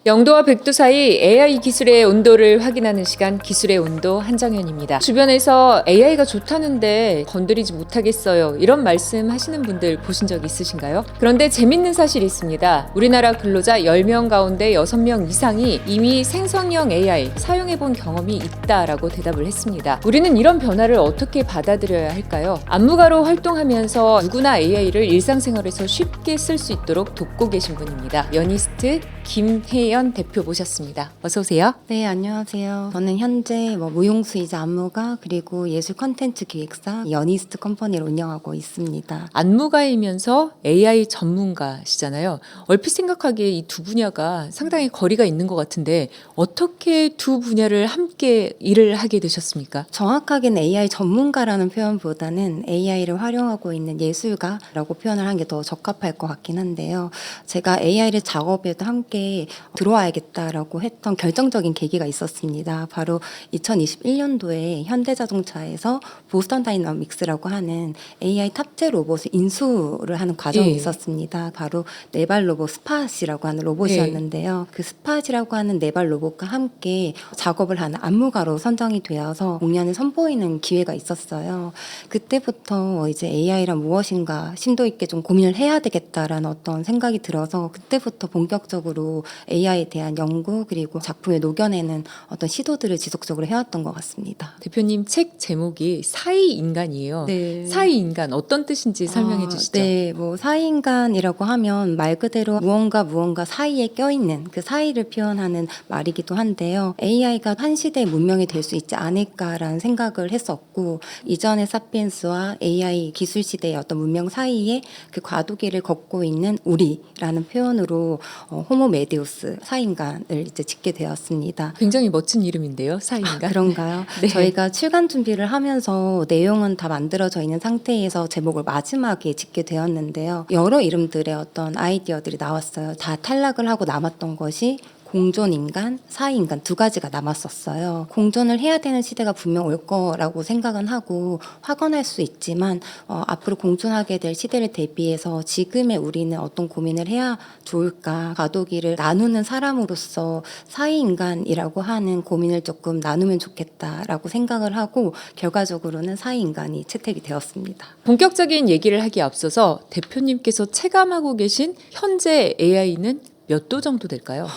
영도와 백도 사이 AI 기술의 온도를 확인하는 시간, 기술의 온도 한정현입니다. 주변에서 AI가 좋다는데 건드리지 못하겠어요, 이런 말씀 하시는 분들 보신 적 있으신가요? 그런데 재밌는 사실이 있습니다. 우리나라 근로자 10명 가운데 6명 이상이 이미 생성형 AI 사용해본 경험이 있다라고 대답을 했습니다. 우리는 이런 변화를 어떻게 받아들여야 할까요? 안무가로 활동하면서 누구나 AI를 일상생활에서 쉽게 쓸 수 있도록 돕고 계신 분입니다. 연희스트 김혜연 대표 모셨습니다. 어서 오세요. 네, 안녕하세요. 저는 현재 무용수이자 안무가 그리고 예술 컨텐츠 기획사 연희스트 컴퍼니를 운영하고 있습니다. 안무가이면서 AI 전문가시잖아요. 얼핏 생각하기에 이 두 분야가 상당히 거리가 있는 것 같은데 어떻게 두 분야를 함께 일을 하게 되셨습니까? 정확하게는 AI 전문가라는 표현보다는 AI를 활용하고 있는 예술가라고 표현을 하는 게 더 적합할 것 같긴 한데요. 제가 AI를 작업에도 함께 들어와야겠다라고 했던 결정적인 계기가 있었습니다. 바로 2021년도에 현대자동차에서 보스턴 다이나믹스라고 하는 AI 탑재 로봇을 인수를 하는 과정이 예. 있었습니다. 바로 네발 로봇 스팟이라고 하는 로봇이었는데요. 그 스팟이라고 하는 네발 로봇과 함께 작업을 하는 안무가로 선정이 되어서 공연을 선보이는 기회가 있었어요. 그때부터 이제 AI란 무엇인가 심도 있게 좀 고민을 해야 되겠다라는 어떤 생각이 들어서 그때부터 본격적으로 AI에 대한 연구 그리고 작품에 녹여내는 어떤 시도들을 지속적으로 해왔던 것 같습니다. 대표님 책 제목이 사이인간이에요. 네. 사이인간 어떤 뜻인지 설명해 주시죠. 네, 사이인간이라고 하면 말 그대로 무언가 사이에 껴있는 그 사이를 표현하는 말이기도 한데요. AI가 한 시대의 문명이 될 수 있지 않을까라는 생각을 했었고, 이전의 사피엔스와 AI 기술 시대의 어떤 문명 사이에 그 과도기를 걷고 있는 우리라는 표현으로 호모 메디우스 사이인간을 이제 짓게 되었습니다. 굉장히 멋진 이름인데요, 사이인간. 그런가요? 네. 저희가 출간 준비를 하면서 내용은 다 만들어져 있는 상태에서 제목을 마지막에 짓게 되었는데요. 여러 이름들의 어떤 아이디어들이 나왔어요. 다 탈락을 하고 남았던 것이 공존인간, 사이인간 두 가지가 남았었어요. 공존을 해야 되는 시대가 분명 올 거라고 생각은 하고 확언할 수 있지만 앞으로 공존하게 될 시대를 대비해서 지금의 우리는 어떤 고민을 해야 좋을까, 과도기를 나누는 사람으로서 사이인간이라고 하는 고민을 조금 나누면 좋겠다라고 생각을 하고 결과적으로는 사이인간이 채택이 되었습니다. 본격적인 얘기를 하기에 앞서서 대표님께서 체감하고 계신 현재 AI는 몇 도 정도 될까요?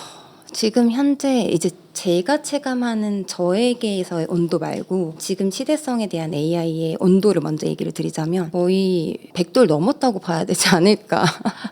지금 현재 이제 제가 체감하는 저에게에서의 온도 말고 지금 시대성에 대한 AI의 온도를 먼저 얘기를 드리자면 거의 100도를 넘었다고 봐야 되지 않을까.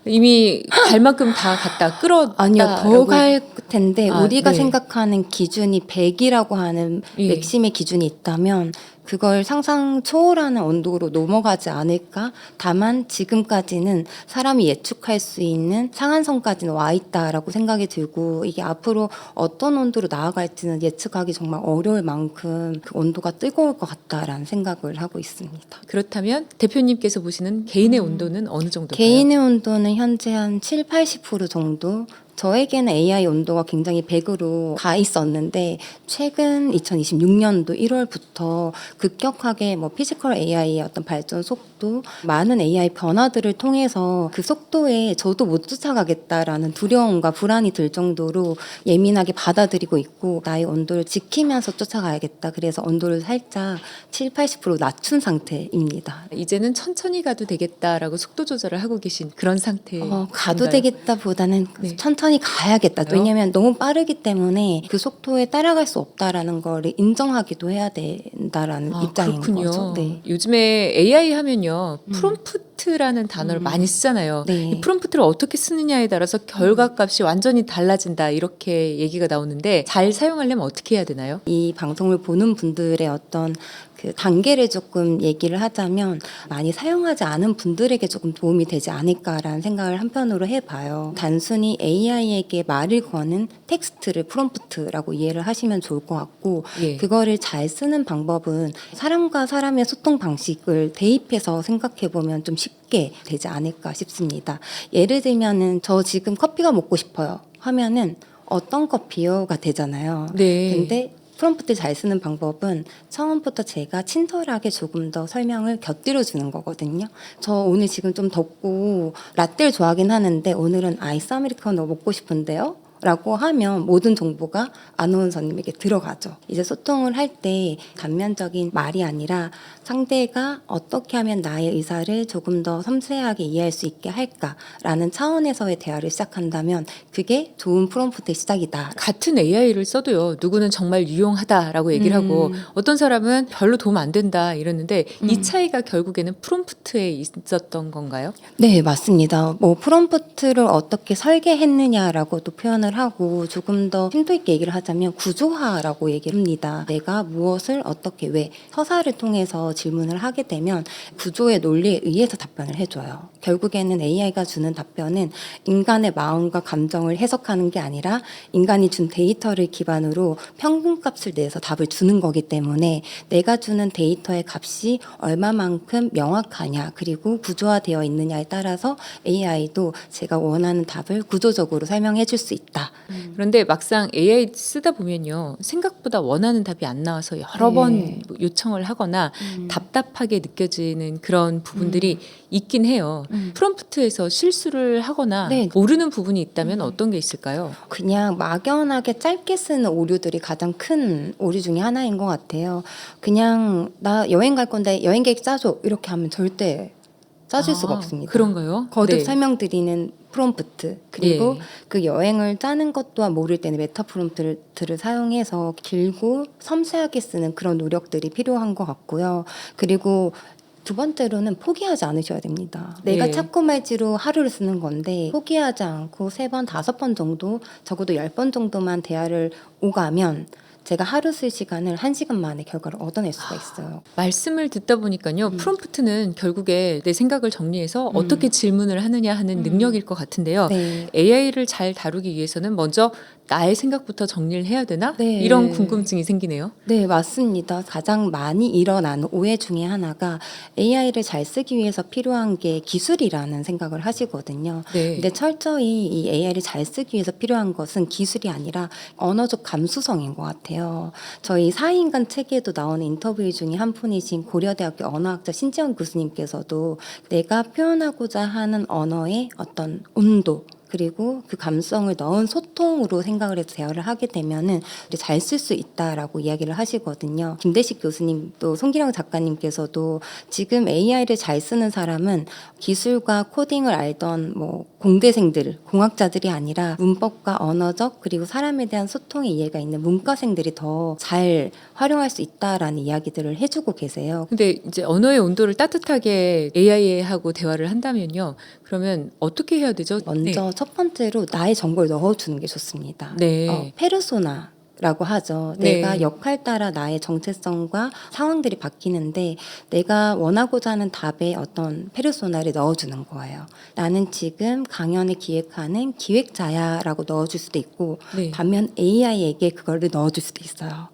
이미 갈 만큼 다 갔다 끌었다. 아니요, 더 갈 텐데 아, 우리가 네. 생각하는 기준이 100이라고 하는 예. 맥심의 기준이 있다면 그걸 상상 초월하는 온도로 넘어가지 않을까? 다만 지금까지는 사람이 예측할 수 있는 상한선까지는 와 있다라고 생각이 들고 이게 앞으로 어떤 온도로 나아갈지는 예측하기 정말 어려울 만큼 그 온도가 뜨거울 것 같다라는 생각을 하고 있습니다. 그렇다면 대표님께서 보시는 개인의 온도는 어느 정도일까요? 개인의 온도는 현재 한 7, 80% 정도. 저에게는 AI 온도가 굉장히 100으로 가 있었는데 최근 2026년도 1월부터 급격하게 피지컬 AI의 어떤 발전 속도, 많은 AI 변화들을 통해서 그 속도에 저도 못 쫓아가겠다라는 두려움과 불안이 들 정도로 예민하게 받아들이고 있고 나의 온도를 지키면서 쫓아가야겠다. 그래서 온도를 살짝 7, 80% 낮춘 상태입니다. 이제는 천천히 가도 되겠다라고 속도 조절을 하고 계신 그런 상태. 가도 되겠다보다는 네. 천천히 가야겠다. 그래요? 왜냐하면 너무 빠르기 때문에 그 속도에 따라갈 수 없다라는 걸 인정하기도 해야 된다라는 입장인 그렇군요. 거죠. 네. 요즘에 AI 하면요, 프롬프트라는 단어를 많이 쓰잖아요. 네. 이 프롬프트를 어떻게 쓰느냐에 따라서 결과값이 완전히 달라진다, 이렇게 얘기가 나오는데 잘 사용하려면 어떻게 해야 되나요? 이 방송을 보는 분들의 어떤 그 단계를 조금 얘기를 하자면 많이 사용하지 않은 분들에게 조금 도움이 되지 않을까라는 생각을 한편으로 해봐요. 단순히 AI에게 말을 거는 텍스트를 프롬프트라고 이해를 하시면 좋을 것 같고 예. 그거를 잘 쓰는 방법은 사람과 사람의 소통 방식을 대입해서 생각해보면 좀 쉽게 되지 않을까 싶습니다. 예를 들면은 저 지금 커피가 먹고 싶어요 하면은 어떤 커피요가 되잖아요. 네. 근데 프롬프트 잘 쓰는 방법은 처음부터 제가 친절하게 조금 더 설명을 곁들여 주는 거거든요. 저 오늘 지금 좀 덥고 라떼를 좋아하긴 하는데 오늘은 아이스 아메리카노 먹고 싶은데요. 라고 하면 모든 정보가 아나운서님에게 들어가죠. 이제 소통을 할 때 단면적인 말이 아니라 상대가 어떻게 하면 나의 의사를 조금 더 섬세하게 이해할 수 있게 할까라는 차원에서의 대화를 시작한다면 그게 좋은 프롬프트의 시작이다. 같은 AI를 써도요, 누구는 정말 유용하다라고 얘기를 하고 어떤 사람은 별로 도움 안 된다 이러는데 이 차이가 결국에는 프롬프트에 있었던 건가요? 네, 맞습니다. 뭐 프롬프트를 어떻게 설계했느냐라고도 표현을 하고 조금 더 심도 있게 얘기를 하자면 구조화라고 얘기를 합니다. 내가 무엇을 어떻게 왜 서사를 통해서 질문을 하게 되면 구조의 논리에 의해서 답변을 해줘요. 결국에는 AI가 주는 답변은 인간의 마음과 감정을 해석하는 게 아니라 인간이 준 데이터를 기반으로 평균값을 내서 답을 주는 거기 때문에 내가 주는 데이터의 값이 얼마만큼 명확하냐 그리고 구조화되어 있느냐에 따라서 AI도 제가 원하는 답을 구조적으로 설명해 줄 수 있다. 그런데 막상 AI 쓰다 보면요, 생각보다 원하는 답이 안 나와서 여러 번 요청을 하거나 답답하게 느껴지는 그런 부분들이 있긴 해요. 프롬프트에서 실수를 하거나 네. 모르는 부분이 있다면 어떤 게 있을까요? 그냥 막연하게 짧게 쓰는 오류들이 가장 큰 오류 중에 하나인 것 같아요. 그냥 나 여행 갈 건데 여행 계획 짜줘 이렇게 하면 절대 짜줄 수가 없습니다. 그런가요? 거듭 네. 설명드리는 프롬프트 그리고 예. 그 여행을 짜는 것 또한 모를 때는 메타 프롬프트를 사용해서 길고 섬세하게 쓰는 그런 노력들이 필요한 것 같고요. 그리고 두 번째로는 포기하지 않으셔야 됩니다. 내가 예. 찾고 말지로 하루를 쓰는 건데 포기하지 않고 3번, 5번 정도 적어도 10번 정도만 대화를 오가면 제가 하루 쓸 시간을 1시간 만에 결과를 얻어낼 수가 있어요. 말씀을 듣다 보니까요, 프롬프트는 결국에 내 생각을 정리해서 어떻게 질문을 하느냐 하는 능력일 것 같은데요. 네. AI를 잘 다루기 위해서는 먼저 나의 생각부터 정리를 해야 되나? 네. 이런 궁금증이 생기네요. 네, 맞습니다. 가장 많이 일어나는 오해 중에 하나가 AI를 잘 쓰기 위해서 필요한 게 기술이라는 생각을 하시거든요. 네. 근데 철저히 이 AI를 잘 쓰기 위해서 필요한 것은 기술이 아니라 언어적 감수성인 것 같아요. 저희 사인간 책에도 나오는 인터뷰 중에 한 분이신 고려대학교 언어학자 신지영 교수님께서도 내가 표현하고자 하는 언어의 어떤 온도 그리고 그 감성을 넣은 소통으로 생각을 해서 대화를 하게 되면은 잘 쓸 수 있다라고 이야기를 하시거든요. 김대식 교수님도 송기령 작가님께서도 지금 AI를 잘 쓰는 사람은 기술과 코딩을 알던 뭐 공대생들, 공학자들이 아니라 문법과 언어적 그리고 사람에 대한 소통의 이해가 있는 문과생들이 더 잘 활용할 수 있다라는 이야기들을 해주고 계세요. 근데 이제 언어의 온도를 따뜻하게 AI하고 대화를 한다면요. 그러면 어떻게 해야 되죠? 먼저 첫 번째로 나의 정보를 넣어주는 게 좋습니다. 네. 페르소나 라고 하죠. 네. 내가 역할 따라 나의 정체성과 상황들이 바뀌는데 내가 원하고자 하는 답에 어떤 페르소나를 넣어주는 거예요. 나는 지금 강연을 기획하는 기획자야라고 넣어줄 수도 있고 네. 반면 AI에게 그거를 넣어줄 수도 있어요.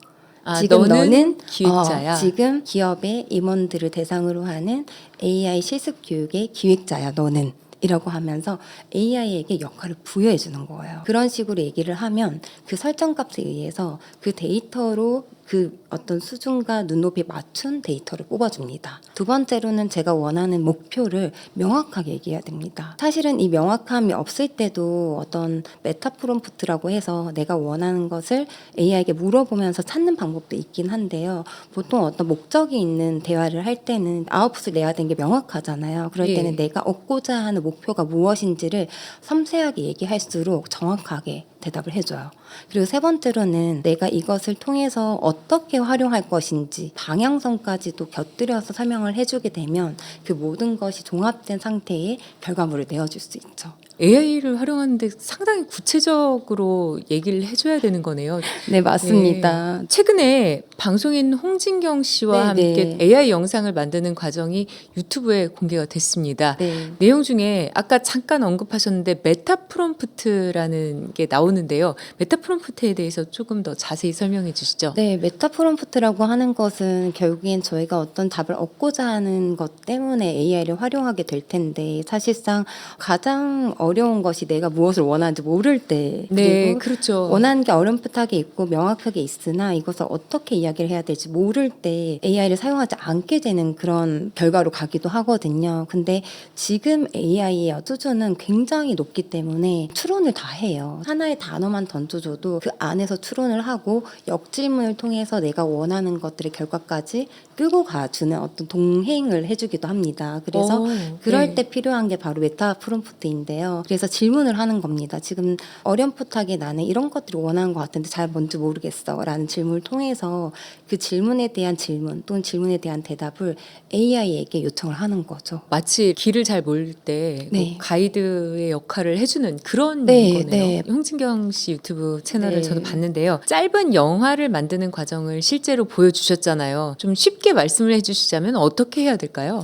아, 지금 너는 기획자야. 지금 기업의 임원들을 대상으로 하는 AI 실습 교육의 기획자야 너는 이라고 하면서 AI에게 역할을 부여해 주는 거예요. 그런 식으로 얘기를 하면 그 설정값에 의해서 그 데이터로 그 어떤 수준과 눈높이에 맞춘 데이터를 뽑아줍니다. 두 번째로는 제가 원하는 목표를 명확하게 얘기해야 됩니다. 사실은 이 명확함이 없을 때도 어떤 메타 프롬프트라고 해서 내가 원하는 것을 AI에게 물어보면서 찾는 방법도 있긴 한데요. 보통 어떤 목적이 있는 대화를 할 때는 아웃풋을 내야 되는 게 명확하잖아요. 그럴 예. 때는 내가 얻고자 하는 목표가 무엇인지를 섬세하게 얘기할수록 정확하게 대답을 해줘요. 그리고 세 번째로는 내가 이것을 통해서 어떻게 활용할 것인지 방향성까지도 곁들여서 설명을 해주게 되면 그 모든 것이 종합된 상태의 결과물을 내어줄 수 있죠. AI를 활용하는데 상당히 구체적으로 얘기를 해줘야 되는 거네요. 네, 맞습니다. 네. 최근에 방송인 홍진경 씨와 네, 함께 네. AI 영상을 만드는 과정이 유튜브에 공개가 됐습니다. 네. 내용 중에 아까 잠깐 언급하셨는데 메타 프롬프트라는 게 나오는데요. 메타 프롬프트에 대해서 조금 더 자세히 설명해 주시죠. 네, 메타 프롬프트라고 하는 것은 결국엔 저희가 어떤 답을 얻고자 하는 것 때문에 AI를 활용하게 될 텐데 사실상 가장 어려운 것이 내가 무엇을 원하는지 모를 때 네, 그리고 그렇죠. 원하는 게 어렴풋하게 있고 명확하게 있으나 이것을 어떻게 이야기를 해야 될지 모를 때 AI를 사용하지 않게 되는 그런 결과로 가기도 하거든요. 근데 지금 AI의 수준은 굉장히 높기 때문에 추론을 다 해요. 하나의 단어만 던져줘도 그 안에서 추론을 하고 역질문을 통해서 내가 원하는 것들의 결과까지 끌고 가주는 어떤 동행을 해주기도 합니다. 그래서 그럴 네. 때 필요한 게 바로 메타 프롬프트인데요. 그래서 질문을 하는 겁니다. 지금 어렴풋하게 나는 이런 것들을 원하는 것 같은데 잘 뭔지 모르겠어 라는 질문을 통해서 그 질문에 대한 질문 또는 질문에 대한 대답을 AI에게 요청을 하는 거죠. 마치 길을 잘 모를 때 네. 가이드의 역할을 해주는 그런 네, 거네요. 네. 홍진경 씨 유튜브 채널을 네. 저도 봤는데요. 짧은 영화를 만드는 과정을 실제로 보여주셨잖아요. 좀 쉽게 말씀을 해주시자면 어떻게 해야 될까요?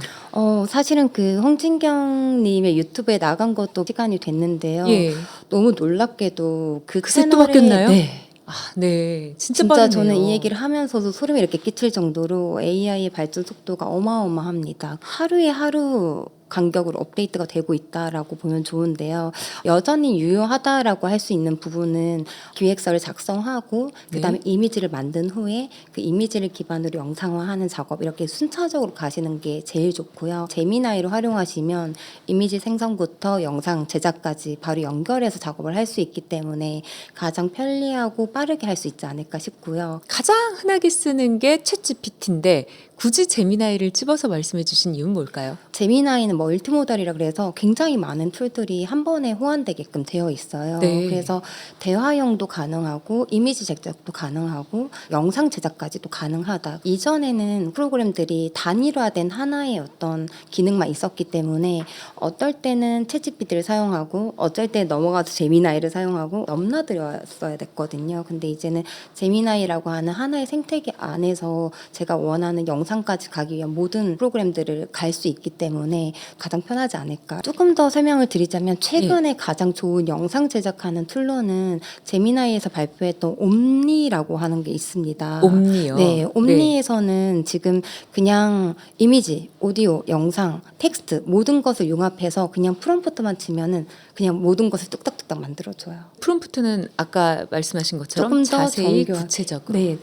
사실은 그 홍진경님의 유튜브에 나간 것도 시간이 됐는데요. 예. 너무 놀랍게도 그 그새 또 채널에 바뀌었나요? 네. 아, 네. 진짜 진짜 빠르네요. 저는 이 얘기를 하면서도 소름이 이렇게 끼칠 정도로 AI의 발전 속도가 어마어마합니다. 하루에 하루 간격으로 업데이트가 되고 있다라고 보면 좋은데요. 여전히 유효하다라고 할 수 있는 부분은 기획서를 작성하고 그다음에 이미지를 만든 후에 그 이미지를 기반으로 영상화하는 작업 이렇게 순차적으로 가시는 게 제일 좋고요. 제미나이를 활용하시면 이미지 생성부터 영상 제작까지 바로 연결해서 작업을 할 수 있기 때문에 가장 편리하고 빠르게 할 수 있지 않을까 싶고요. 가장 흔하게 쓰는 게 챗GPT인데 굳이 제미나이를 집어서 말씀해 주신 이유는 뭘까요? 제미나이는 멀티모달이라 그래서 굉장히 많은 툴들이 한 번에 호환되게끔 되어 있어요. 네. 그래서 대화용도 가능하고 이미지 제작도 가능하고 영상 제작까지도 가능하다. 이전에는 프로그램들이 단일화된 하나의 어떤 기능만 있었기 때문에 어떨 때는 챗GPT를 사용하고 어쩔 때 넘어가서 제미나이를 사용하고 넘나들었어야 됐거든요. 근데 이제는 제미나이라고 하는 하나의 생태계 안에서 제가 원하는 영상까지 가기 위한 모든 프로그램들을 갈 수 있기 때문에 가장 편하지 않을까. 조금 더 설명을 드리자면 최근에 가장 좋은 영상 제작하는 툴로는 제미나이에서 발표했던 옴니라고 하는 게 있습니다. 옴니요? 네, 옴니에서는 지금 그냥 이미지, 오디오, 영상, 텍스트 모든 것을 융합해서 그냥 프롬프트만 치면은 그냥 모든 것을 뚝딱뚝딱 만들어줘요. 프롬프트는 아까 말씀하신 것처럼 조금 더 자세히 정교하게. 구체적으로 네.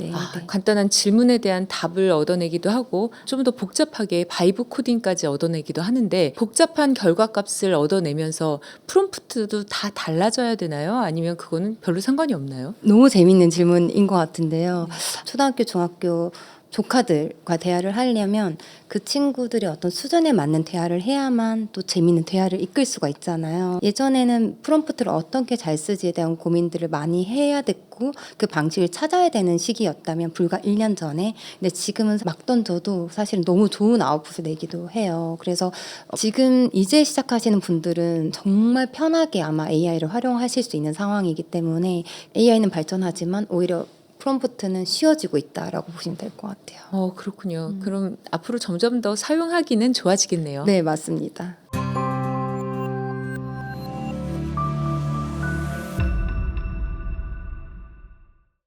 간단한 질문에 대한 답을 얻어내기도 하고 좀 더 복잡하게 바이브 코딩까지 얻어내기도 하는데 복잡한 결과값을 얻어내면서 프롬프트도 다 달라져야 되나요? 아니면 그거는 별로 상관이 없나요? 너무 재밌는 질문인 것 같은데요. 초등학교, 중학교 조카들과 대화를 하려면 그 친구들의 어떤 수준에 맞는 대화를 해야만 또 재밌는 대화를 이끌 수가 있잖아요. 예전에는 프롬프트를 어떻게 잘 쓰지에 대한 고민들을 많이 해야 됐고 그 방식을 찾아야 되는 시기였다면 불과 1년 전에. 근데 지금은 막 던져도 사실 너무 좋은 아웃풋을 내기도 해요. 그래서 지금 이제 시작하시는 분들은 정말 편하게 아마 AI를 활용하실 수 있는 상황이기 때문에 AI는 발전하지만 오히려 프롬프트는 쉬워지고 있다라고 보시면 될 것 같아요. 그렇군요. 그럼 앞으로 점점 더 사용하기는 좋아지겠네요. 네, 맞습니다.